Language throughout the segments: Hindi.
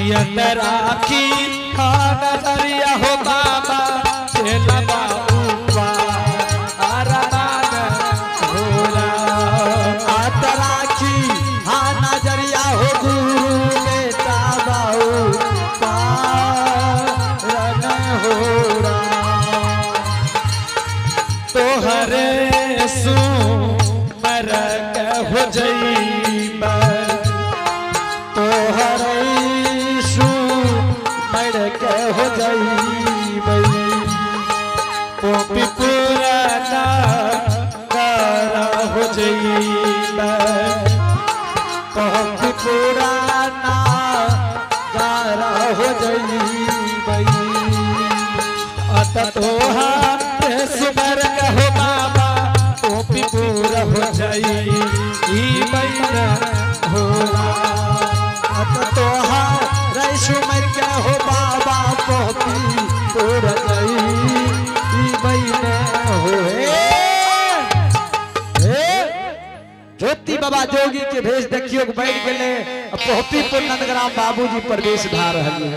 नियत राखी खाना दरिया हो बाबा चलबा ऊपर अरमान होला आत राखी हाँ नजरिया हो गुरु बेटा बाऊ पारन हो तोहरे सुमर हो जईब तोहरे सुमर के हो जईबै पोपी पुराना गारा हो जईब पोपी पुराना गारा हो जईबै अत तोहारे सुमर हो बाबा पोपी पूरा हो जईब होला अत तोहार सुमर के हो बाबा पोपी पूरा जईबै हो ज्योति बाबा जोगी के भेष देखियो बैठ गए पोपीपुर नंदग्राम बाबूजी प्रवेश भा रही है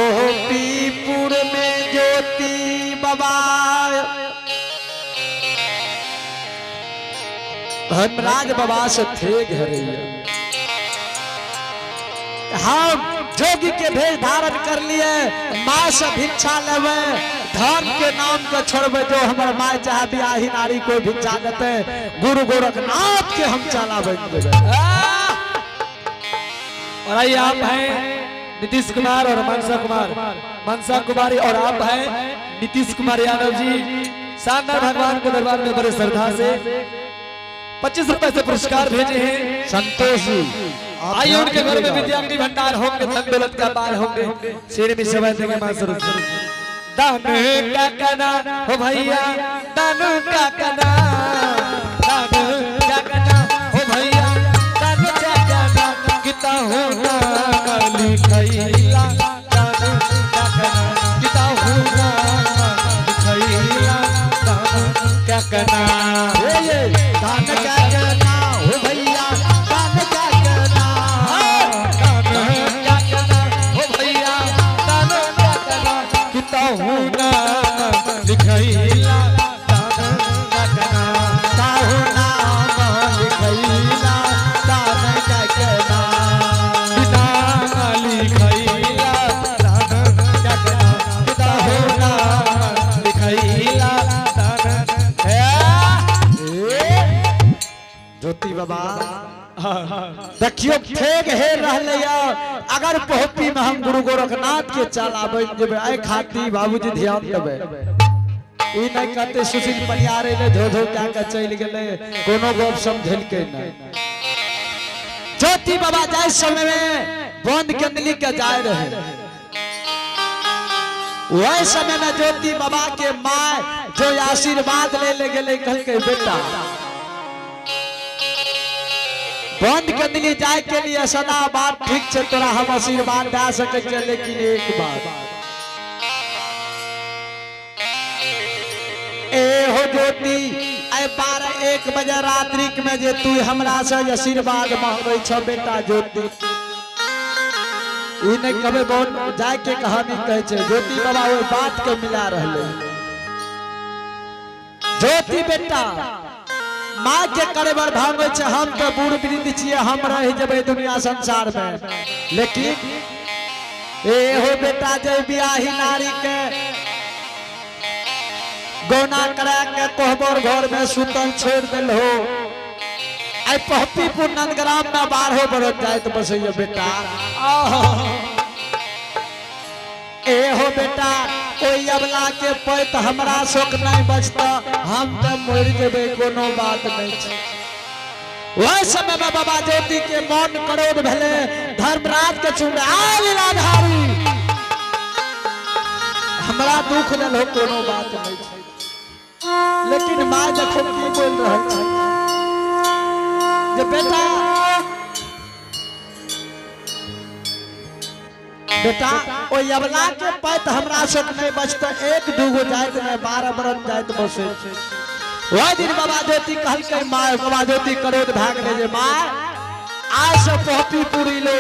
पोपीपुर में ज्योति बाबा धर्मराज बाबा से थे घरे हम जोगी के भेष धारण कर लिए माँ से भिक्षा लेवे धर्म के नाम को छोड़बे जो हमारे माँ चाहे बियाही नारी को भिक्षा देते गुरु गोरखनाथ के हम चला बन देवे और आइए आप हैं नीतीश कुमार और मनसा कुमारी और आप हैं नीतीश कुमार यादव जी शानदार भगवान के दरबार में बड़े श्रद्धा से 25 रुपए से पुरस्कार भेजे हैं संतोष जी आइए उनके घर में विद्यार्थी भंडार होंगे धन दौलत का पार होंगे शेर में सेवा देंगे मां सरस्वती दान का कना हो भैया दान का कना हो भैया दान का कना किता हो ना लिखैला दान का कना किता हो ना लिखैला दान का कना दान क्या करना हो भैया दान क्या करना हो भैया दान का कना किता हो ना लिखैला दान का कना ताहु नाम लिखैला दान क्या करना बिना लिखैला दान का कना किता हो ना लिखैला दान ज्योति बाबा देखियो फेग हेर रहले अगर पोपी में हम गुरु गोरखनाथ के चलाबे जेबे आइ खाती बाबूजी ध्यान देबे ई नहीं कहते सुशील परियारे ने धो धो क्या के चल गेले कोनो गप समझल के नहीं ज्योति बाबा जाय समय में बंद कंदली के जाय रहे वह समय में ज्योति बाबा के माँ जो आशीर्वाद ले गेले कहल के बेटा बंद कंदली जाए के लिए सदा बात ठीक से तोरा हम आशीर्वाद दे सके छे लेकिन एक बात ए हो ज्योति आई 12-1 बजे रात्रि में जे तू हमरा से आशीर्वाद मांगे छ बेटा ज्योति ई नहीं कबे बोल जाए के कहानी कहे छे ज्योति बाबा वो बात के मिला रहले ज्योति बेटा माँ के करे बर भांगे छे हम तो बूढ़ वृद्ध छिए हम रह जेबे दुनिया संसार में लेकिन ए हो बेटा जय बियाही नारी के गौना करा के कोहबर घर में सुतल छोड़ दिल हो आई पोपीपुर नंदग्राम में 12 बरस जाए तो बस ये बेटा ए हो बेटा कोई अबला के पैत हमरा शोक नहीं बचता हम तो मर जेबे कोनो बात नहीं छै वह समय में बाबा ज्योति के मन करोड़ भेले धर्मराज के चुन लीलाधारी हमरा दुख न हो कोनो बात नहीं छै लेकिन माँ देखो की बोल रहा है जे बेटा बेटा ओ यवला के पैत हमरा शोक नहीं बचता 1-2 जाइत में 12 बरस जाइत बसे वह दिन बाबा ज्योति कहल के माँ बाबा ज्योति करोड़ भाग ले जे माँ आज पोहपीपुरी लो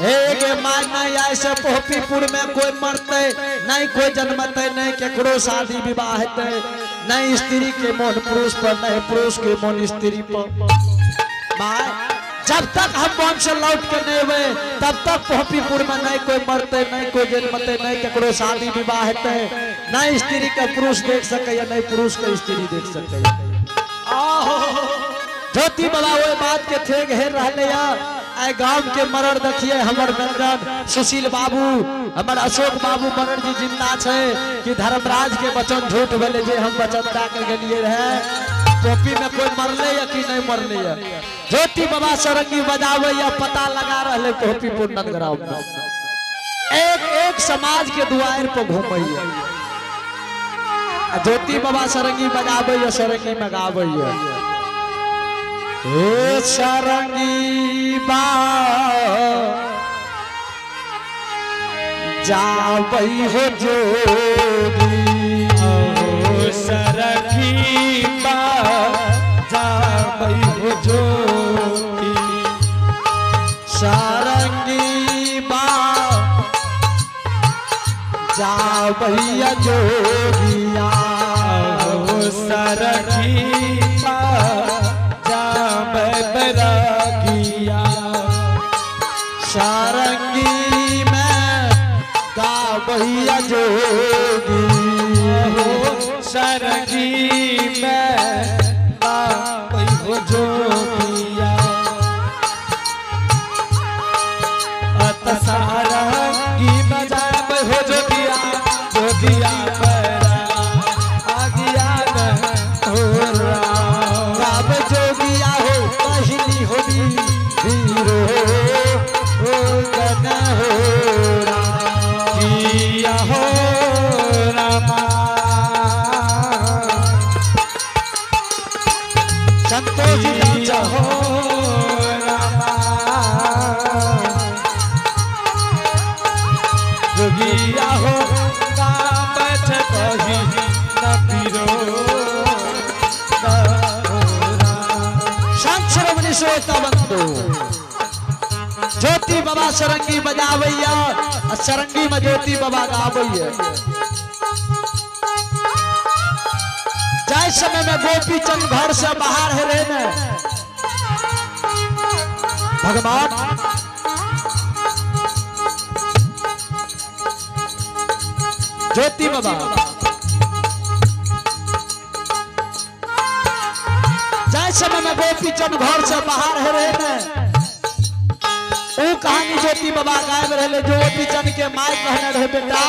एक माय नहीं ऐसे पोहपीपुर में कोई मरते नहीं कोई जन्मते नहीं केकरो शादी विवाह हेते नहीं स्त्री के मन पुरुष पर नहीं पुरुष के मन स्त्री पर माय जब तक हम वंश से लौट के नहीं हुए तब तक पोहपीपुर में नहीं कोई मरते नहीं कोई जन्मते नहीं केकरो शादी विवाह हेते नहीं स्त्री के पुरुष देख सके या नहीं पुरुष के स्त्री देख सके। ज्योति बाबा वो बात के थे घेर रहले या आई गांव के मरण देखिए हमर व्यंजन सुशील बाबू हमर अशोक बाबू मरण जी जिंदा छे कि धर्मराज के वचन झूठ भेले जे हम वचन दा के गेलिए रहे टोपी में कोई मरले या कि नहीं मरले या ज्योति बाबा सरंगी बजावे या पता लगा रहले पोहपीपुर नंदग्राम में एक एक समाज के दुआर पर घूमे ज्योति बाबा सरंगी बजावे या सरंगी में गावे या ए सरंगी बा जावई हो जोगी ओ सरंगी बा जावई हो जोगी सरंगी बा जावई जोगिया ओ सरंगी बा बरागिया सारंगी में गावैया जोगी सारंगी में गावैया जोगिया अत सारंगी बजाब हो जोगिया जोगिया बरा आगिया हो गाव जोगिया हो पहली होली वीरो हो गन हो किया हो रामा संतोष जी हो रामा जोगिया हो बैठ कही न पीरो श्रोता बंधु ज्योति बाबा सरंगी बजावैया सरंगी में ज्योति बाबा गावैया जाय समय में गोपी चंद घर से बाहर है रे ने भगवान ज्योति बाबा समय में गोपी चंद घर से बाहर है रहे ने वो कहानी ज्योति बाबा गायब रहे जो गोपी चंद के माय कहने रहे बेटा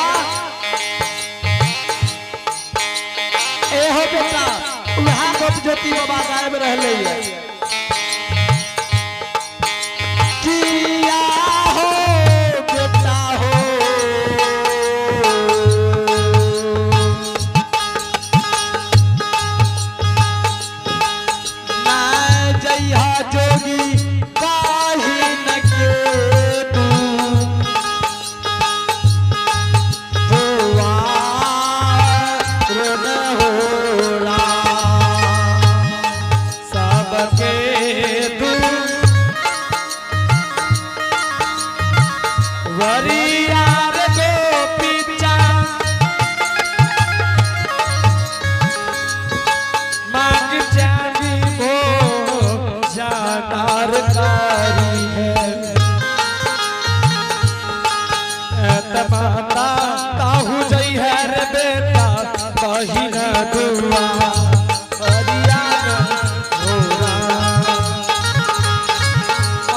ए हो बेटा वहां गोप ज्योति बाबा गायब रहे किया हो बेटा हो जोगी काही न के तू होला सबके तू वरियार गोपी मांग जानी हो जानकारी है तमाता ताहू जई है रे बेटा कही न दुआ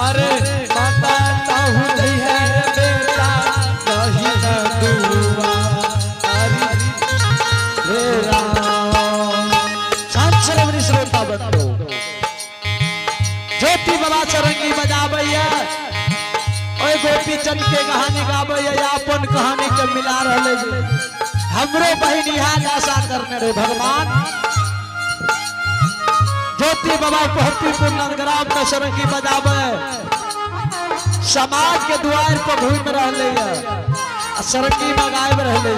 अरे माता ताहू जई है रे बेटा कही न दुआ रे राम संचरण श्रोता बंधु ज्योति बाबा सरंगी बजावैया ओए गोपी चंद के कहानी गावैया अपन कहानी के मिला रहले हमरो बहिनी हाथ आशा करने रे भगवान ज्योति बाबा पोहपीपुर नंदग्राम में सरंगी बजावे समाज के द्वार पर घूम रहले सरंगी में गायब रहले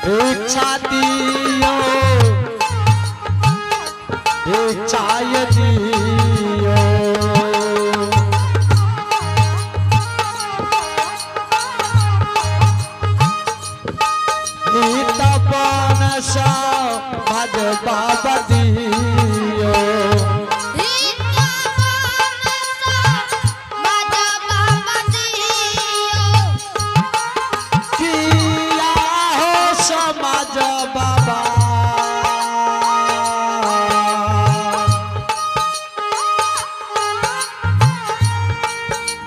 भिक्षा दियो एक चाय दियो नीता बनसा मज बाबा दियो किया हो समाज बाबा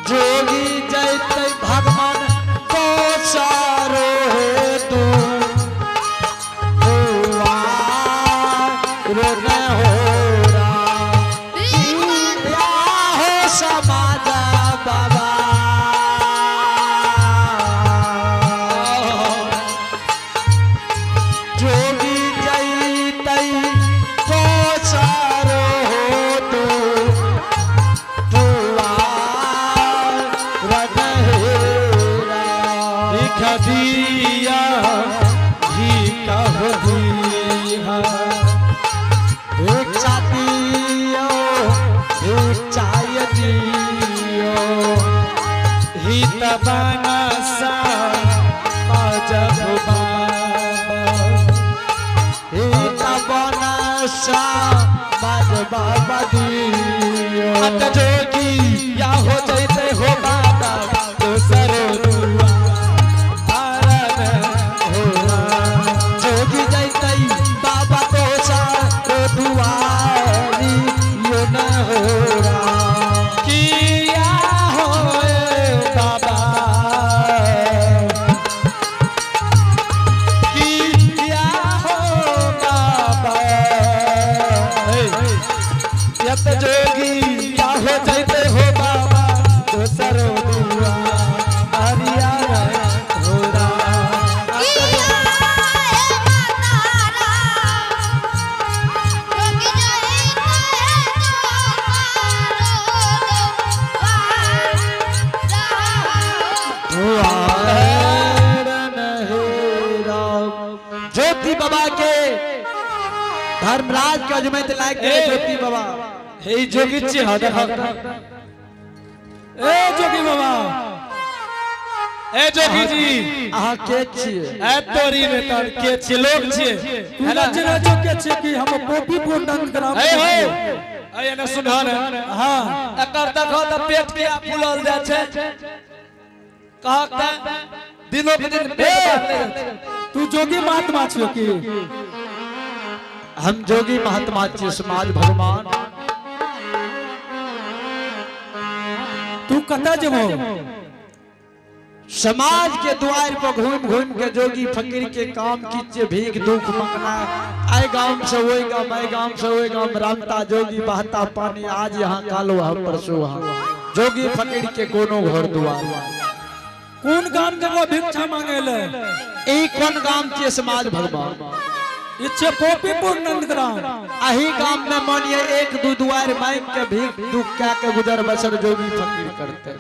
जोगी जैते भगवान को सारो तू रो न हो किया हो समाज बाबा जोगी जैते को सारो तू दिया ही कह दिया एक चातियो एक चाय दियो ही तबाना सा जब बाबा एक बनसा बाज बाबा दियो अत जोगी या हो जैते हो बाबा तो सरो जोगी जैते बाबा तो सारो दुआरी यो न हो किया हो बाबा किया हो बाबा यत जोगी या हो जैते हो बाबा तो सरो दुआ हरिया हो ज्योति बाबा के धर्मराज के अजमेर लायक ज्योति बाबा हे जोगी जी हा देखा ए जोगी बाबा ए जोगी जी अहाँ के छिए ए तोरी ने तर के छी लोग छी तूला जना जो के छे कि हम पोपी पूर्णन ग्राम ए हो ए ने सुनहन हां एकर देखो त पेट के फूलल जा छे कहत दिनो के दिन पेट बढ़ले तू जोगी महात्मा छियो कि हम जोगी महात्मा छिए समाज भगवान तू कता जेबो समाज के द्वार पर घूम घूम के जोगी फकीर के काम कीचे भीख दुख मंगना आए गांव से वही गांव आए गांव से वही गांव रामता जोगी बहता पानी आज यहाँ कालो वहाँ परसों वहाँ जोगी फकीर के कोनो घर द्वार कौन गाम के वो भिक्षा मांगेले ई कौन गांव के समाज भगवान इच्छे पोपी पूर्णन ग्राम अही गांव में मानिए एक दो दुआर मांग के भीख दुख क्या के गुजर बसर जोगी फकीर करते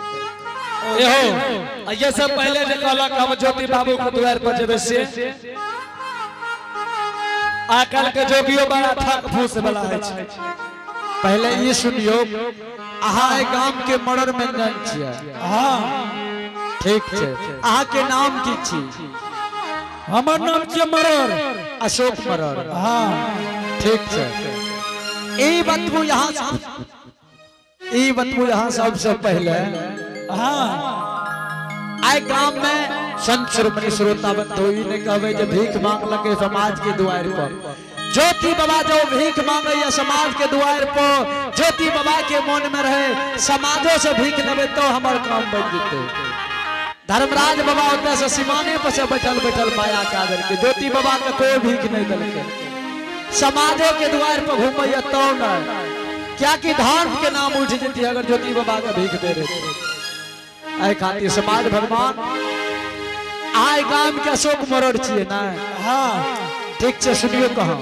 ए हो ये सब पहले जे कहलक हम ज्योति बाबू के द्वार पर जेबे से आकल के जोगियो बड़ा ठक फूस वाला है छै पहले ये सुनियो अहाँ ए गांव के मर्डर में गन छियै हां ठीक छै अहाँ के नाम की छी हमर नाम छियै मरर अशोक मरर हां ठीक छै ई बतबू यहाँ सबसे पहले हां आए गांव में संत शिरोमणि श्रोता बंधु ने कहवे जे भीख मांग लगे समाज के द्वार पर ज्योति बाबा जो भीख मांगे या समाज के द्वार पर ज्योति बाबा के मन में रहे समाजों से भीख लेबे तो हमार काम बन जते धर्मराज बाबा ओते से सीमाने पर से बैठल बैठल माया के आदर के ज्योति बाबा के कोई भीख नहीं देलके समाजों के द्वार पर घूमे तो न क्या कि धर्म के नाम उठ जती अगर ज्योति बाबा के भीख दे रहे आई खातिर समाज भगवान आय गांव के अशोक मरड़ छिए ना हां ठीक से सुनियो कहा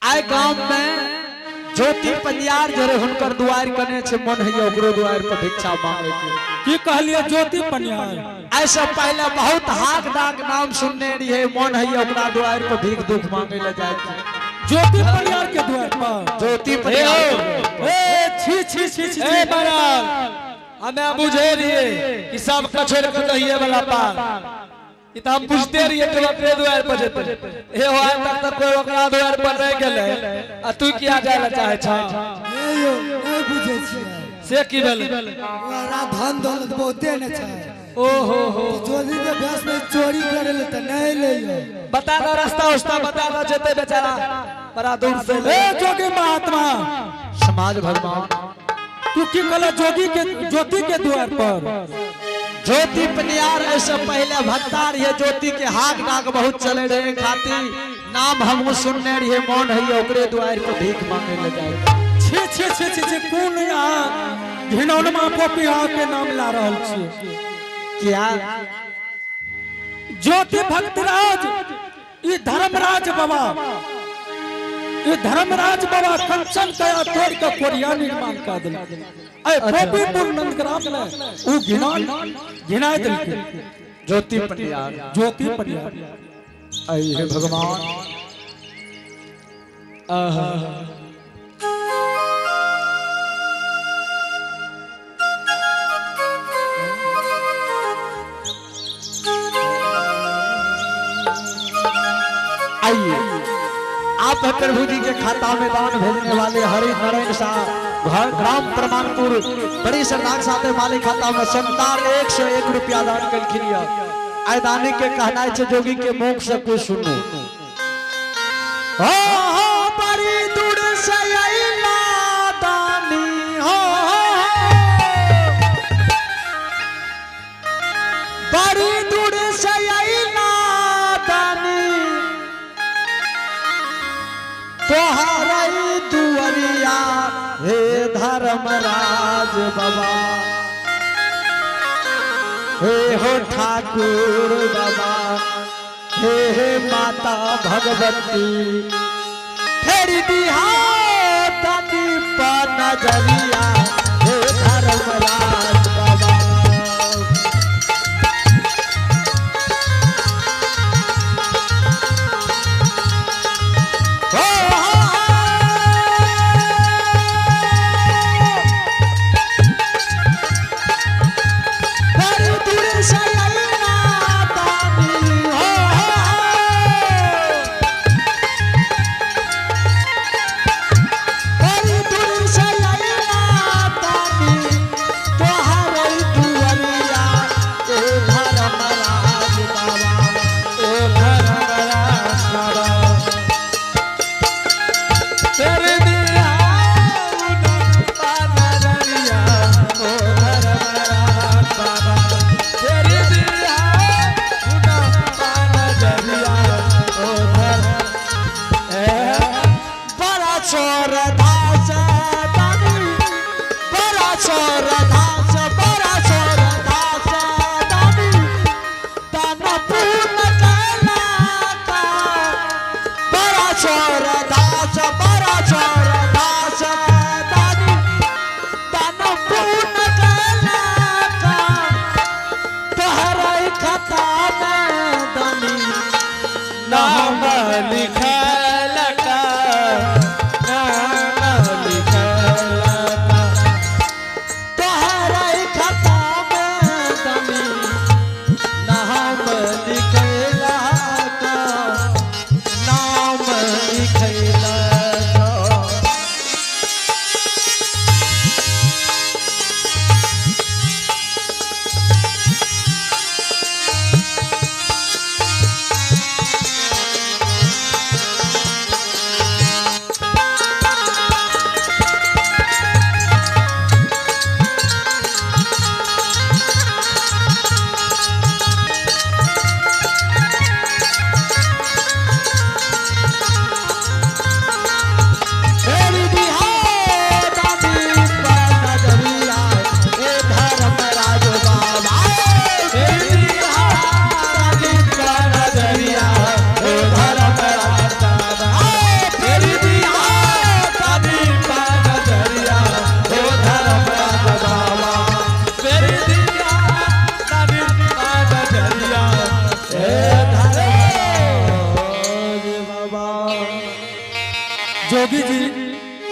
आय गांव में ज्योति पंजार जरे हुनकर दुआर कने छे मन है ओकरो दुआर पर भिक्षा मांगे के की कहलिए ज्योति पनियार ऐसा पहले बहुत हाक डाक नाम सुनने रही मन है ओकरा दुआर पर भीख दुख मांगे ले जाए ज्योति परिवार के द्वार पर ज्योति ए परिवार हो ए छी छी छी छी ए महाराज हमें बुझे रहिए कि सब कछोड़ के कहिए वाला पार कि त हम पूछते रहिए कि अपने द्वार पर जेते ए हो आज तक कोई ओकरा द्वार पर रह गेले आ तू किया जाय ला चाहे छ यौ नहीं बुझे छियै से की भेल ओकरा धन दौलत बहुते न छै ओ हो जोदी के भैंस में चोरी करे ले त नहीं ले बता दो रास्ता उस्ता बता दो जेते बेचारा बड़ा दूर से ए जोगी महात्मा समाज भगवान तू की कहला जोगी के ज्योति के द्वार पर ज्योति पनियार ऐसे पहले भत्तार ये ज्योति के हाक डाक बहुत चले रहे खातिर नाम हम सुनने रहिए मौन है ओकरे द्वार पर भीख मांगे ले जाए छी छी छी छी छी कौन यहाँ घिनौनमा पोपिया के नाम ला रहल छी क्या ज्योति भक्तराज ई धर्मराज बाबा ये धर्मराज बाबा कंचन कया तोड़ के कोरिया निर्माण कर दिल ए पोपी पूर्णंद ग्राम ने उ घिना दिल के ज्योति पनियार ज्योति परिवार आई हे भगवान आइए आप है प्रभु जी के खाता में दान भेजने वाले हरि नारायण शाह घर ग्राम प्रमाणपुर बड़ी सरदार साथ मालिक खाता में संतान 101 रुपया दान कलखिन आय दानी के कहना है जोगी के मुख से कुछ सुनो हो बड़ी दूर से आइला दानी हो बड़ी दूर से आइला दानी तोहरई दुअरिया हे धर्मराज बाबा हे हो ठाकुर बाबा हे माता भगवती फेरी दिहा तनी पर नजरिया हे धर्मराज बाबा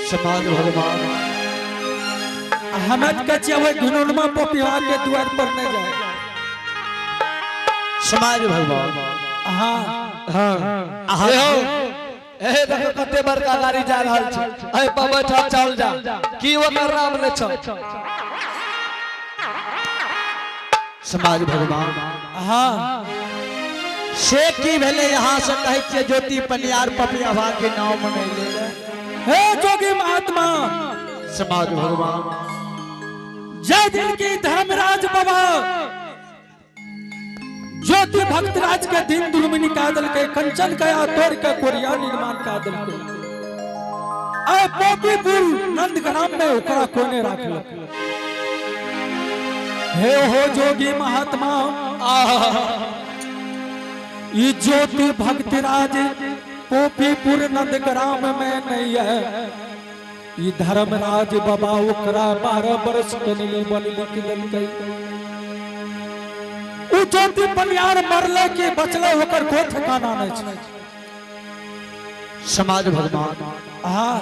समाज भगवान हमें कचिया घिनौनमा पपिया के द्वार पर न जाए। समाज भगवान हाँ हाँ ए देखो कते बड़का गाड़ी जा रहल छै। ए पर बैठा चल जा की ओकर नाम ले छ। समाज भगवान हाँ से की भेले यहाँ से कहे छियै ज्योति पनियार पपियावा के नाम मनैले। हे जोगी महात्मा समाज भगवान जय दिन की धर्मराज बाबा ज्योति भक्तराज के दिन दुर्मिनी कादल के कंचन कया तोड़ के कोरिया निर्माण कादल के आ पोपीपुर नंदग्राम में ओकरा कोने राखल। हे हो जोगी महात्मा ये ज्योति भक्तराज पोपीपुर नंदग्राम में नहीं है। ये धर्मराज बाबा ओकरा 12 वर्ष के लिए बलि लिख देलकै। उ ज्योति पनियार मरले के बचले होकर कोई ठिकाना नहीं छै। समाज भगवान हाँ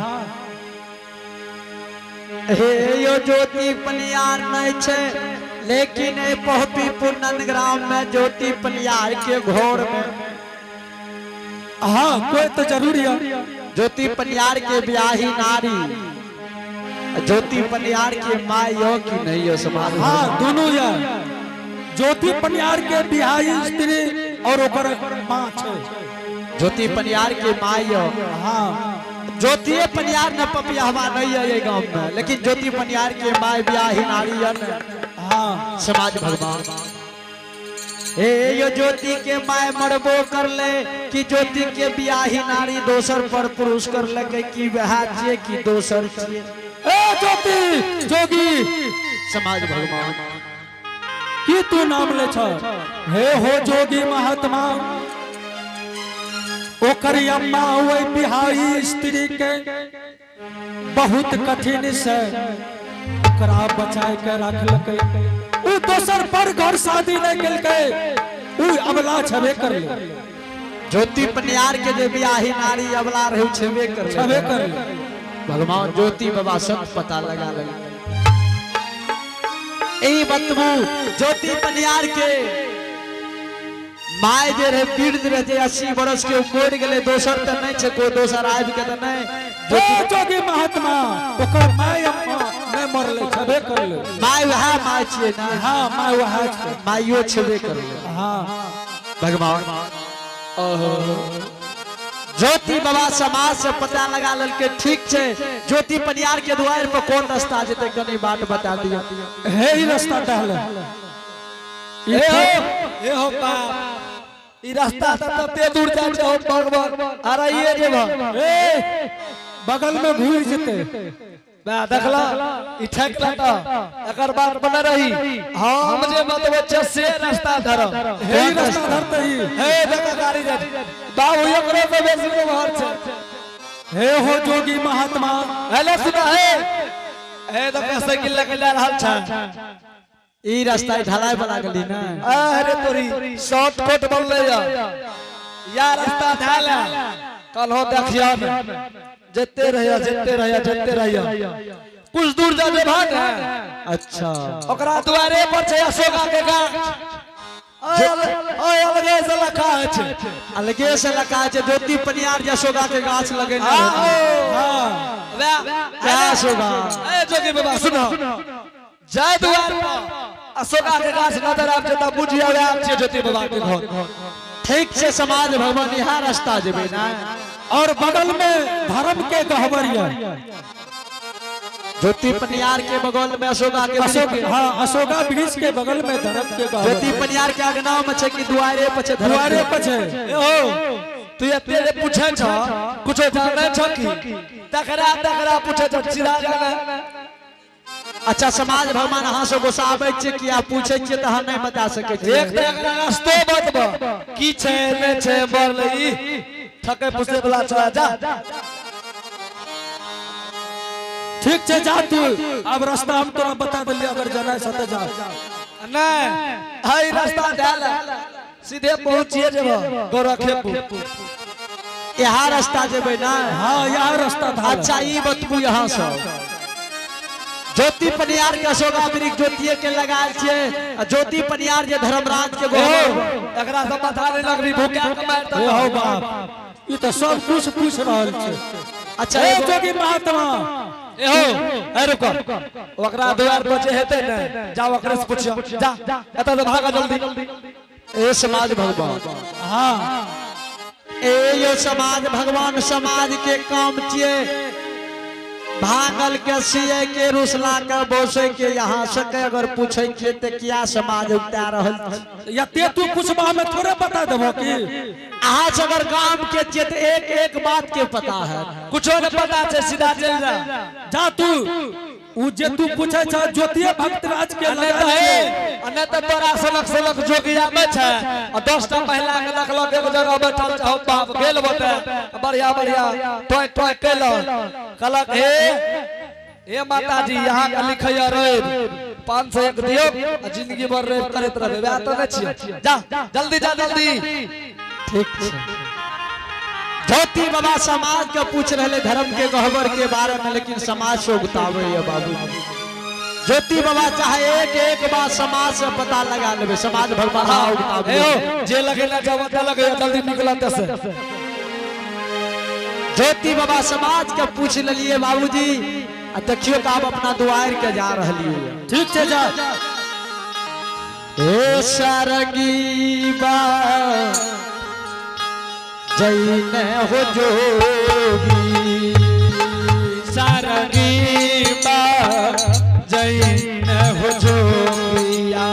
हे यो ज्योति पनियार नहीं छे लेकिन पोपीपुर नंदग्राम में ज्योति पनियार के घोर में हाँ कोई तो जरूरी है। ज्योति पनियार के ब्याही नारी ज्योति पनियार के माँ यो कि नहीं यो समाज हाँ दोनों या ज्योति पनियार के बिहाई स्त्री और ओकर माँ छै। ज्योति पनियार के माँ यो हाँ ज्योति पनियार न पपियावा नहीं है ये गांव में लेकिन ज्योति पनियार के माँ ब्याही नारी है न। हाँ समाज भगवान हे यो ज्योति के माय मरबो कर ले कि ज्योति के बियाही नारी दोसर पर पुरुष कर ले कि वह छिए कि दोसर छिए। ए ज्योति जोगी समाज भगवान की तू नाम ले छ। हे हो जोगी महात्मा ओकर अम्मा हुए बिहारी स्त्री के बहुत कठिन से ओकरा बचाए के रखलकै। उ दोसर पर घर शादी नहीं केलकै। उ अबला छबे कर ले। ज्योति पनियार के जे बियाही नारी अबला रहू छबे कर छबे कर ले। भगवान ज्योति बाबा सब पता लगा ले। ई बतबू ज्योति पनियार के माय जे रहे पीड़ रहे जे 80 वर्ष के उमर गेले दोसर त नहीं छे कोई दोसर आबि के त नहीं। ए जोगी महात्मा ओकर माय अम्मा नहीं मरले छबे कर ले। माय वह माय छिए ना। हाँ माय वह छै। माइयो छबे कर ले। हाँ भगवान ज्योति बाबा समाज से पता लगा लेल के ठीक छे ज्योति पनियार के द्वार पर कौन रास्ता जेते कनी बात बता दियो। हे ही रास्ता टहले। ए हो बाप ई रास्ता तते दूर जा छौ भगवान अरे ये जे ए बगल में घूर जेते बा देखला ई ठेकला त एकर बात बन रही। हम जे बतबै छ से रास्ता धर। हे ही रास्ता धरते ही। हे देखा गाड़ी जा बाबू एकरे से बेसी व्यवहार छै। हे हो जोगी महात्मा हेलो सुना हे देखा साइकिल लेके जा रहल छ। ई रास्ता ढलाई बना गली ना। अरे तोरी शॉर्टकट बनले या रास्ता ढाला कल हो देखिया जत्ते रहिया कुछ दूर जा जे भाग अच्छा ओकरा द्वारे पर छै अशोका के गाछ। ओए अलगे से लखा छै। अलगे से लगा छै ज्योति पनियार जे अशोका के गाछ लगे ना। हां क्या अशोका ए जोगी बाबा सुनो जय द्वार पर अशोका के गाछ नजर आब जे त बुझिया आब छै ज्योति बाबा के घर। ठीक से समाज भवन यहाँ रास्ता जेबे ना। और बगल में धर्म के गहवरिया ज्योति पनियार के बगल में अशोका के अशोक हाँ अशोका वृक्ष के बगल में धर्म के ज्योति गहवरिया पनियार के अगना में छै कि दुआरे पर छै द्वारे पर छै। ओ तू एते जे पूछे छ कुछो जाने छ की तकरा पूछे छ सीधा जाने। अच्छा समाज भगवान अहाँ से गोसा आबै छै कि आ पूछे छियै त हम नहीं बता सके छी। एक रास्तो बतब की छै ने छै बरलई ठके पुसे वाला चला जा। ठीक छै जा तू अब रास्ता हम तोरा बता देलिए अगर जाना है सते जा। नहीं हई रास्ता डाल सीधे पहुंचिए जेबो गोरखेपुर। यहाँ रास्ता जेबे ना। हाँ यहाँ रास्ता था। अच्छा ये बतबू यहाँ से ज्योति पनियार के अशोका वृक्ष ज्योतिए के लगाल छे। ज्योति पनियार जे धर्मराज के गोहर एकरा सब बता दे लगबी भूखा कमार ए हो बाप ये तो सब कुछ पूछ रहल छे। अच्छा ए एगो- जोगी महात्मा ए हो ए रुको ओकरा द्वार बचे हेते न जाओ ओकरे से पूछियो जा एता से भागा जल्दी। ए समाज भगवान हाँ ए यो समाज भगवान समाज के काम छिए। भागल के सिए के रुसला के बोसे के यहाँ से के अगर पूछे के ते क्या समाज उगता रहल छी। या ते तू पूछबा में थोड़े बता देबो की। अहाँ से अगर गांव के छिए तो एक एक बात के पता है। कुछो न पता छे सीधा चल जा। जा तू उ जे तू पूछे छ ज्योतिए भक्तराज के अने लगा तो छे। है अने तो तोरा सलक जोगी आमे छे और 10 टा महिला के रखलक एक जगह बैठल चाहो बाप गेल बते बढ़िया बढ़िया टॉय टॉय केलो कहलक हे माता जी यहाँ का लिखैया रेब 501 दियो जिंदगी भर रेब करत रहबे बा तो न छियै जा जल्दी जा जल्दी। ठीक छै। ज्योति बाबा समाज के पूछ रहे धर्म के गहवर के बारे में लेकिन समाज से उगतावे है बाबू। ज्योति बाबा चाहे एक एक बात समाज से पता लगा लेबे समाज भगवान ए उगतावे। हो जे लगेला जब लगे जल्दी निकलत से। ज्योति बाबा समाज के पूछ लिए बाबूजी आ देखियो का आप अपना दुआर के जा रहलिए। ठीक छे जा। ए सरगी बा जैने हो जोगी सारंगी बा जैन हो जोगिया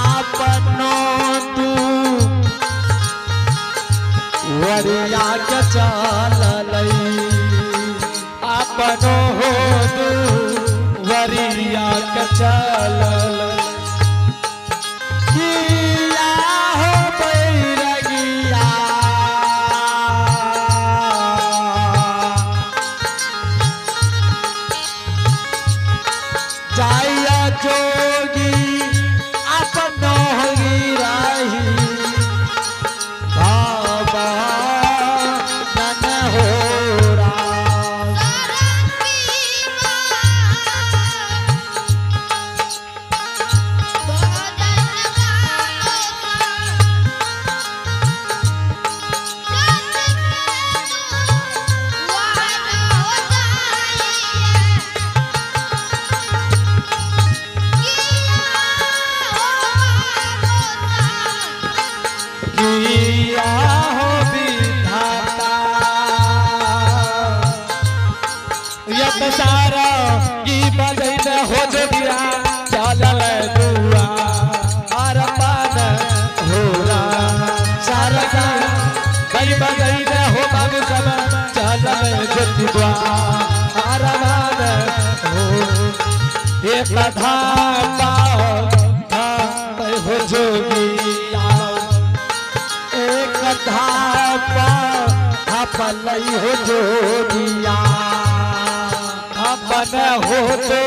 आपनो तू वरिया के चाललई आपनो हो तू वरिया के चलल किया हो बैरगिया जाया जोगी अपनो होगी राही बाबा नन हो राम। किया हो विधाता यत सारा की बजैन हो जोगिया चलल दुआ हर पान हो राम सारा कई बजैन हो बाबू सब चलल ज्योति दुआ हर पान हो एक धापा हो जोगिया एक धापा हपलई हो जोगिया अपन हो तो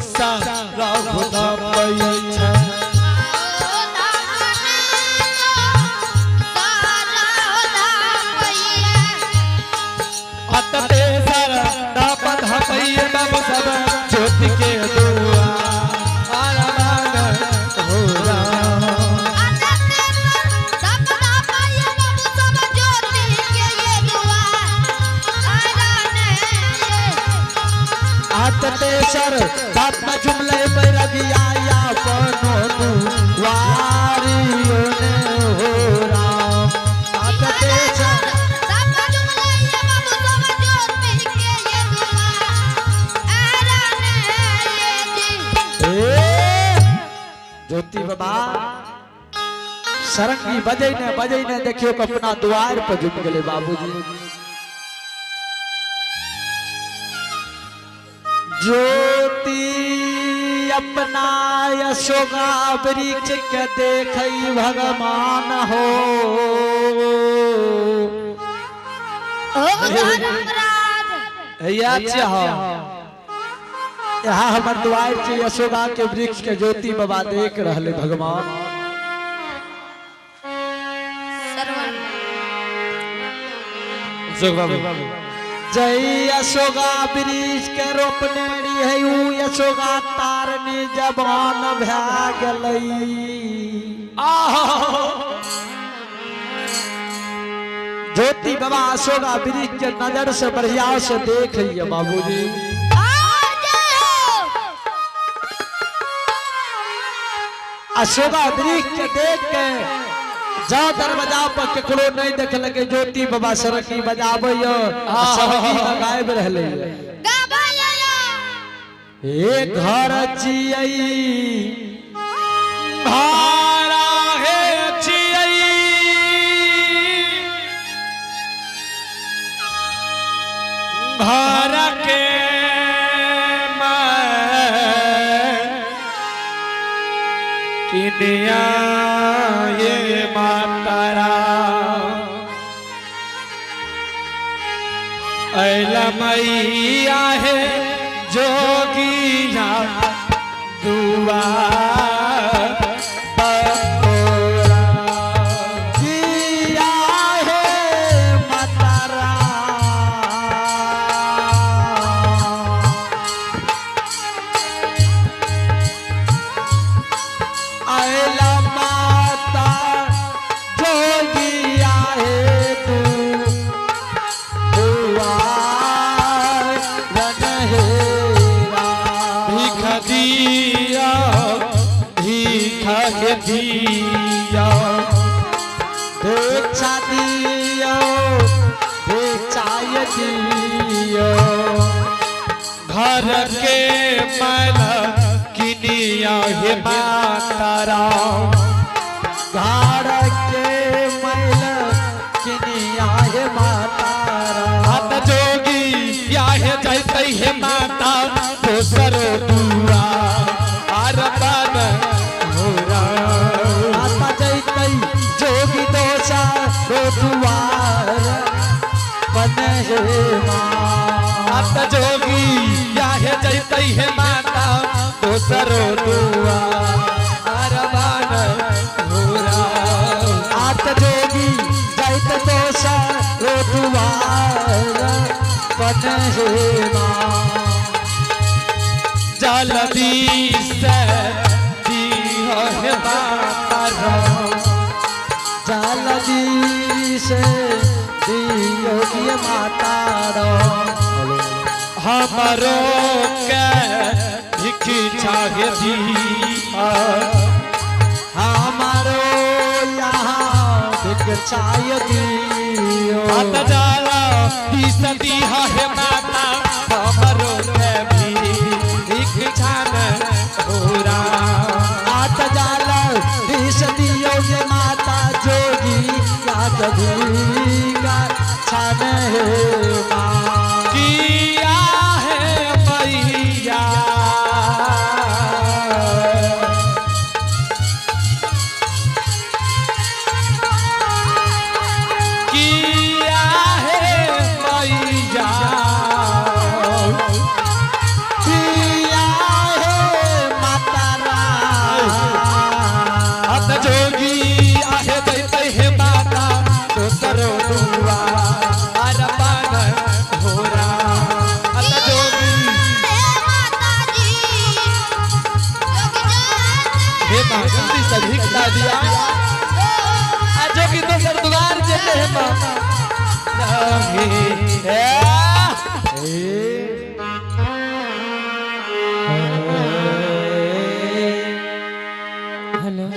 सारा भुदपई छै अतते सर दापद हपई बाबू सब ज्योति के दुआ आरामान हो राम आतते सर बात में जुमले बैरगिया या पनो तू वारियो ने हो राम। आतते सर ज्योति बाबा सरंगी बजै ने देखियो कि अपना द्वार पर झुक गए बाबूजी। ज्योति अपना यशोगा वृक्ष के देखई भगवान हो या चाह यहाँ हमार द्वार से यशोगा के वृक्ष के ज्योति बाबा देख रहले भगवान। जोग बाबू जय अशोका वृक्ष के रोपने है ऊ अशोका तारनी जबान भा गलई ज्योति बाबा अशोका वृक्ष के नजर से बढ़िया से देख लिया बाबूजी। अशोका वृक्ष के देख के जा दरवाजा पर केकरो नहीं देख लगे ज्योति बाबा सरकी बजाबे सरकी गायब रहले एक घर चियई भारा है चियई भारा के किनिया ये मातारा ऐला मैया है जोगिया दुआ पकोड़ा जिया है मातारा आयला माता जोगिया है तू हुआ रनहेरा भीख दिया भीख के दिया भिक्षा दियो भिक्षाय दियो घर के मैला किनिया हे मातारा घर के मैल किनिया हे मातारा हाथ जोगी या है जैते हे माता दोसर दुआ आर बन होरा आता जैतै जोगी दोषा रो दुआर बने हे माँ हाथ जोगी या है जैते हे माता दोसर दुआ आर बन होरा आत जोगी जैत दोषा रो दुआर बने हे माँ जल्दी से दी हे मातारा जल्दी से दियो ये मातारा हमरो के भिक्षा हे दिया हमारो यहाँ भिक्षाय दियो हाथ जाला दिसती है माता हमरो के भिक्षा न होरा आत जाला दिस दियो ये माता जोगी या कभी का छान है माँ किया है मैया किया है मैया दिया है मातारा हाथ जोगी आहे दैते हे माता दोसर दुआ आर बन होरा हाथ जोगी हे माँ जल्दी से भिक्षा दिया आ जोगी दोसर दुआर जेते हे माँ हेलो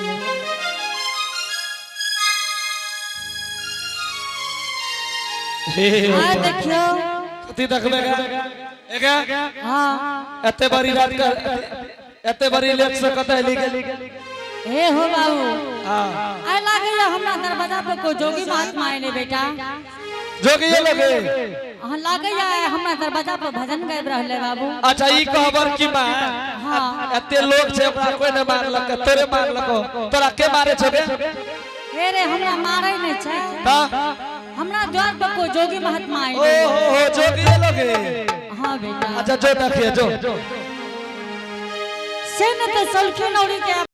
हाँ देखियो ती देखबे एगा हाँ एते बड़ी रात का एते बड़ी लेट से कतै लिखे हे हो बाबू हां आय लागे या हमरा दरवाजा पे कोई जोगी महात्मा आए ने बेटा जोगी ये लगे हां लागे या हमरा दरवाजा पे भजन गाइब रहले बाबू अच्छा ई खबर की बा हाँ एते लोग छे ओकरा कोई न मारलक तोरे मारलको तोरा के मारे छबे हे रे हमरा मारै नै छै ता हमरा द्वार पे कोई जोगी महात्मा आए ओ ने हो जोगी ये लगे हां बेटा अच्छा जो देखिए जो से न तो सलखी नौरी के